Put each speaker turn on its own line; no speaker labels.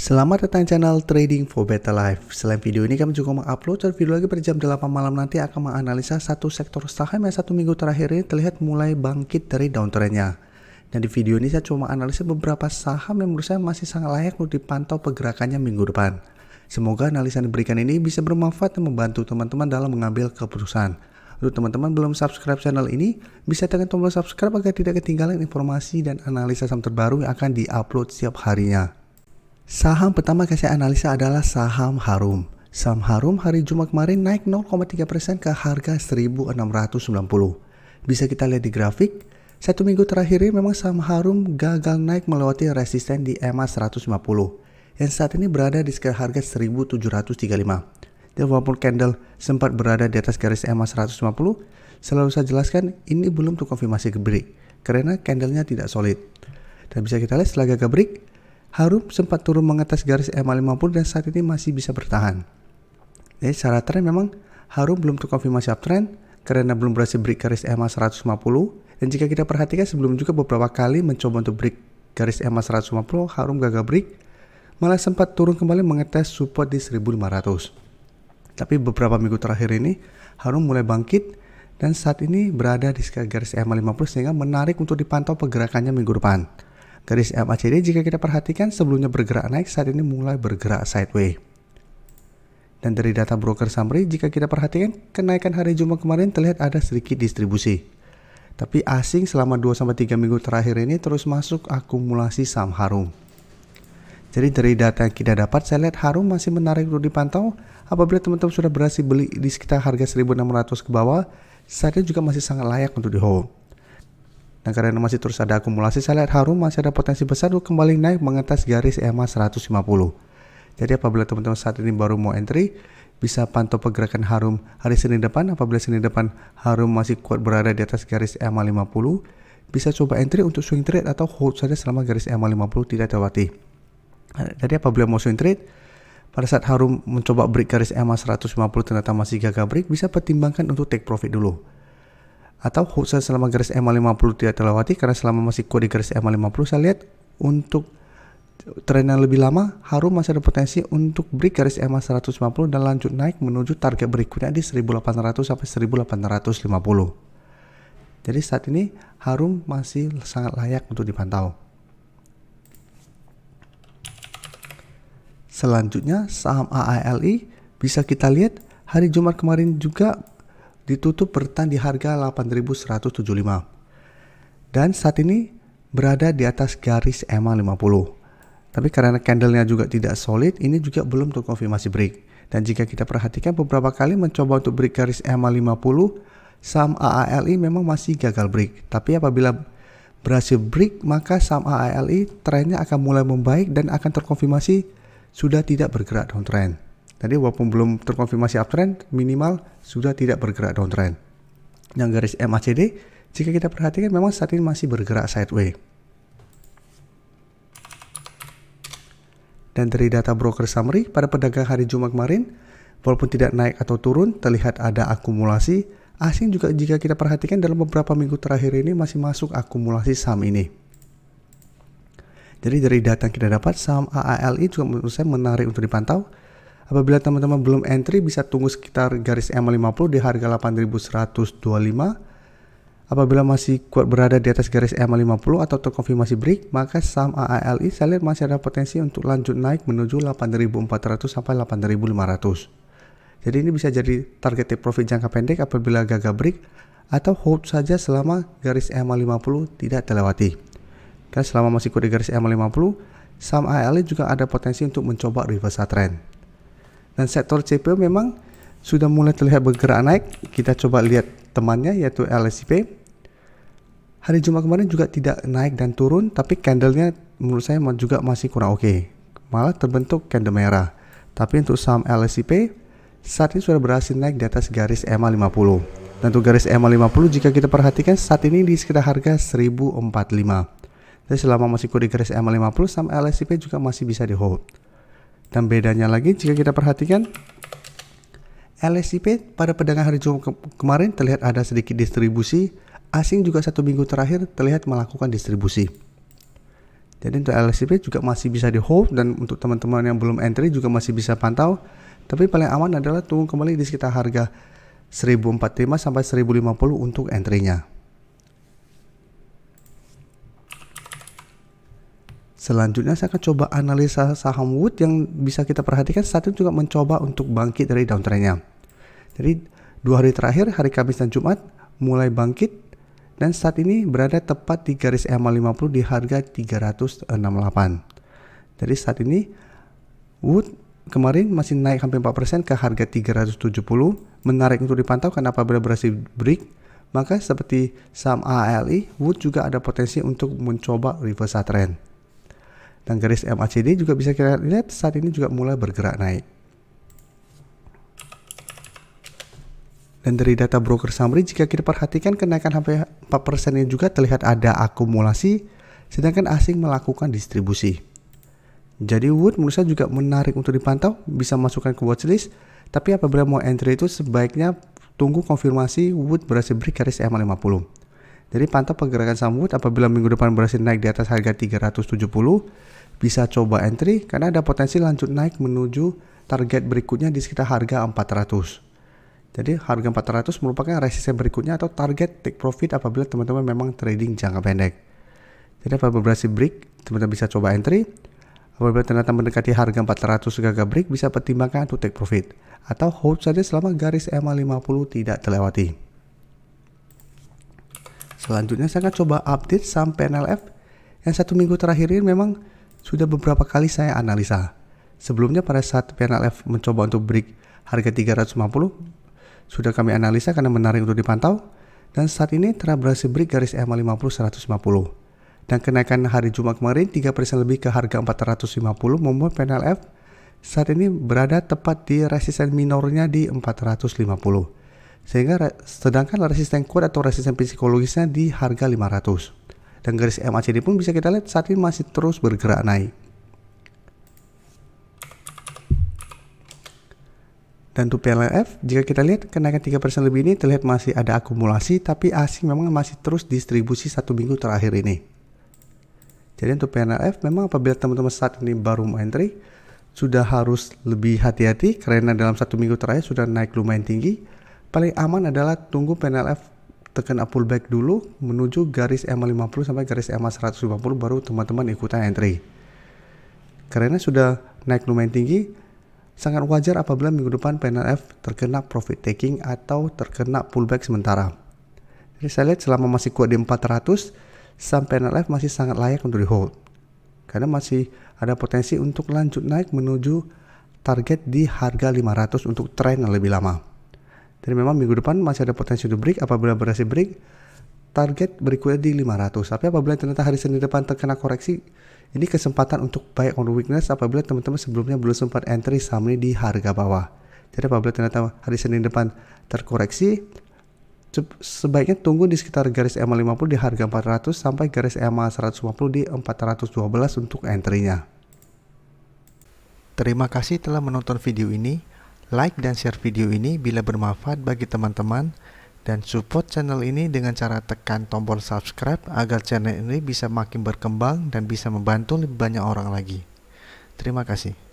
Selamat datang di channel Trading for Better Life. Selain video ini kami juga mengupload video lagi pada jam 8 malam nanti akan menganalisa satu sektor saham yang satu minggu terakhir ini terlihat mulai bangkit dari downtrendnya. Dan di video ini saya cuma menganalisa beberapa saham yang menurut saya masih sangat layak untuk dipantau pergerakannya minggu depan. Semoga analisa yang diberikan ini bisa bermanfaat dan membantu teman-teman dalam mengambil keputusan. Untuk teman-teman belum subscribe channel ini, bisa tekan tombol subscribe agar tidak ketinggalan informasi dan analisa saham terbaru yang akan diupload setiap harinya. Saham pertama yang saya analisa adalah saham Harum. Saham Harum hari Jumat kemarin naik 0,3% ke harga 1.690. Bisa kita lihat di grafik, satu minggu terakhir ini memang saham Harum gagal naik melewati resisten di EMA 150 yang saat ini berada di sekitar harga 1.735. Dan walaupun candle sempat berada di atas garis EMA 150, selalu saya jelaskan ini belum terkonfirmasi ke break karena candlenya tidak solid. Dan bisa kita lihat setelah gagal break, Harum sempat turun mengatas garis EMA 50 dan saat ini masih bisa bertahan. Jadi secara tren memang Harum belum terkonfirmasi uptrend karena belum berhasil break garis EMA 150. Dan jika kita perhatikan sebelum juga beberapa kali mencoba untuk break garis EMA 150, Harum gagal break, malah sempat turun kembali mengetes support di 1.500. Tapi beberapa minggu terakhir ini Harum mulai bangkit dan saat ini berada di sekitar garis EMA 50 sehingga menarik untuk dipantau pergerakannya minggu depan. Garis MACD jika kita perhatikan sebelumnya bergerak naik, saat ini mulai bergerak sideways. Dan dari data broker summary jika kita perhatikan kenaikan hari Jumat kemarin terlihat ada sedikit distribusi. Tapi asing selama 2-3 minggu terakhir ini terus masuk akumulasi saham Harum. Jadi dari data yang kita dapat saya lihat Harum masih menarik untuk dipantau. Apabila teman-teman sudah berhasil beli di sekitar harga 1.600 ke bawah, saat ini juga masih sangat layak untuk di hold. Dan karena masih terus ada akumulasi, saya lihat Harum masih ada potensi besar untuk kembali naik mengatas garis EMA 150. Jadi apabila teman-teman saat ini baru mau entry, bisa pantau pergerakan Harum hari Senin depan. Apabila Senin depan Harum masih kuat berada di atas garis EMA 50, bisa coba entry untuk swing trade atau hold saja selama garis EMA 50 tidak terlewati. Jadi apabila mau swing trade, pada saat Harum mencoba break garis EMA 150 ternyata masih gagal break, bisa pertimbangkan untuk take profit dulu. Atau hold selama garis EMA 50 tidak terlewati karena selama masih kuat di garis EMA 50 saya lihat untuk tren yang lebih lama Harum masih ada potensi untuk break garis EMA 150 dan lanjut naik menuju target berikutnya di 1.800 sampai 1.850. Jadi saat ini Harum masih sangat layak untuk dipantau. Selanjutnya saham AALI bisa kita lihat hari Jumat kemarin juga ditutup bertahan di harga 8.175 dan saat ini berada di atas garis EMA 50. Tapi karena candlenya juga tidak solid, ini juga belum terkonfirmasi break. Dan jika kita perhatikan beberapa kali mencoba untuk break garis EMA 50, saham AALI memang masih gagal break. Tapi apabila berhasil break, maka saham AALI trennya akan mulai membaik dan akan terkonfirmasi sudah tidak bergerak downtrend. Tadi walaupun belum terkonfirmasi uptrend, minimal sudah tidak bergerak downtrend. Yang garis MACD, jika kita perhatikan memang saat ini masih bergerak sideways. Dan dari data broker summary pada perdagangan hari Jumat kemarin, walaupun tidak naik atau turun, terlihat ada akumulasi. Asing juga jika kita perhatikan dalam beberapa minggu terakhir ini masih masuk akumulasi saham ini. Jadi dari data yang kita dapat, saham AALI juga menurut saya menarik untuk dipantau. Apabila teman-teman belum entry, bisa tunggu sekitar garis EMA 50 di harga 8.125. Apabila masih kuat berada di atas garis EMA 50 atau terkonfirmasi break, maka saham AALI saya lihat masih ada potensi untuk lanjut naik menuju 8.400 sampai 8.500. Jadi ini bisa jadi target take profit jangka pendek apabila gagal break atau hold saja selama garis EMA 50 tidak terlewati. Karena selama masih kuat di garis EMA 50, saham AALI juga ada potensi untuk mencoba reversal trend. Dan sektor CPO memang sudah mulai terlihat bergerak naik. Kita coba lihat temannya yaitu LSIP. Hari Jumat kemarin juga tidak naik dan turun, tapi candlenya menurut saya juga masih kurang oke. Malah terbentuk candle merah. Tapi untuk saham LSIP saat ini sudah berhasil naik di atas garis EMA 50. Dan untuk garis EMA 50 jika kita perhatikan saat ini di sekitar harga 1045. Jadi selama masih kuat di garis EMA 50, saham LSIP juga masih bisa di hold. Dan bedanya lagi jika kita perhatikan LSIP pada perdagangan hari Jumat kemarin terlihat ada sedikit distribusi. Asing juga satu minggu terakhir terlihat melakukan distribusi. Jadi untuk LSCP juga masih bisa di hold, dan untuk teman-teman yang belum entry juga masih bisa pantau. Tapi paling aman adalah tunggu kembali di sekitar harga 1045 sampai 1050 untuk entry-nya. Selanjutnya saya akan coba analisa saham Wood yang bisa kita perhatikan saat ini juga mencoba untuk bangkit dari downtrend-nya. Jadi 2 hari terakhir, hari Kamis dan Jumat, mulai bangkit dan saat ini berada tepat di garis EMA 50 di harga 368. Jadi saat ini Wood kemarin masih naik hampir 4% ke harga 370, menarik untuk dipantau karena apabila berhasil break, maka seperti saham ALI, Wood juga ada potensi untuk mencoba reversal trend. Dan garis MACD juga bisa kita lihat saat ini juga mulai bergerak naik. Dan dari data broker summary, jika kita perhatikan kenaikan hampir 4% ini juga terlihat ada akumulasi, sedangkan asing melakukan distribusi. Jadi Wood menurut saya juga menarik untuk dipantau, bisa masukkan ke watchlist, tapi apabila mau entry itu sebaiknya tunggu konfirmasi Wood berhasil break garis EMA 50. Jadi pantau pergerakan saham Wood apabila minggu depan berhasil naik di atas harga 370, bisa coba entry karena ada potensi lanjut naik menuju target berikutnya di sekitar harga 400. Jadi harga 400 merupakan resisten berikutnya atau target take profit apabila teman-teman memang trading jangka pendek. Jadi apabila berhasil break, teman-teman bisa coba entry. Apabila ternyata mendekati harga 400 gagal break, bisa pertimbangkan untuk take profit atau hold saja selama garis EMA 50 tidak terlewati. Selanjutnya saya akan coba update saham PNLF yang 1 minggu terakhir ini memang sudah beberapa kali saya analisa. Sebelumnya pada saat PNLF mencoba untuk break harga 350, sudah kami analisa karena menarik untuk dipantau, dan saat ini telah berhasil break garis EMA 50 150. Dan kenaikan hari Jumat kemarin 3% lebih ke harga 450 membuat PNLF saat ini berada tepat di resisten minornya di 450. Sedangkan resisten kuat atau resisten psikologisnya di harga 500. Dan garis MACD pun bisa kita lihat saat ini masih terus bergerak naik. Dan untuk PNLF, jika kita lihat kenaikan 3% lebih ini terlihat masih ada akumulasi, tapi asing memang masih terus distribusi 1 minggu terakhir ini. Jadi untuk PNLF memang apabila teman-teman saat ini baru mau entry, sudah harus lebih hati-hati karena dalam 1 minggu terakhir sudah naik lumayan tinggi. Paling aman adalah tunggu PNLF tekan pullback dulu menuju garis EMA 50 sampai garis EMA 150 baru teman-teman ikutan entry. Karena sudah naik lumayan tinggi, sangat wajar apabila minggu depan PNLF terkena profit taking atau terkena pullback sementara. Jadi saya lihat selama masih kuat di 400, saham PNLF masih sangat layak untuk di hold. Karena masih ada potensi untuk lanjut naik menuju target di harga 500 untuk tren yang lebih lama. Jadi memang minggu depan masih ada potensi untuk break. Apabila berhasil break, target berikutnya di 500. Tapi apabila ternyata hari Senin depan terkena koreksi, ini kesempatan untuk buy on weakness apabila teman-teman sebelumnya belum sempat entry saham ini di harga bawah. Jadi apabila ternyata hari Senin depan terkoreksi, sebaiknya tunggu di sekitar garis EMA 50 di harga 400 sampai garis EMA 150 di 412 untuk entry-nya. Terima kasih telah menonton video ini. Like dan share video ini bila bermanfaat bagi teman-teman, dan support channel ini dengan cara tekan tombol subscribe agar channel ini bisa makin berkembang dan bisa membantu lebih banyak orang lagi. Terima kasih.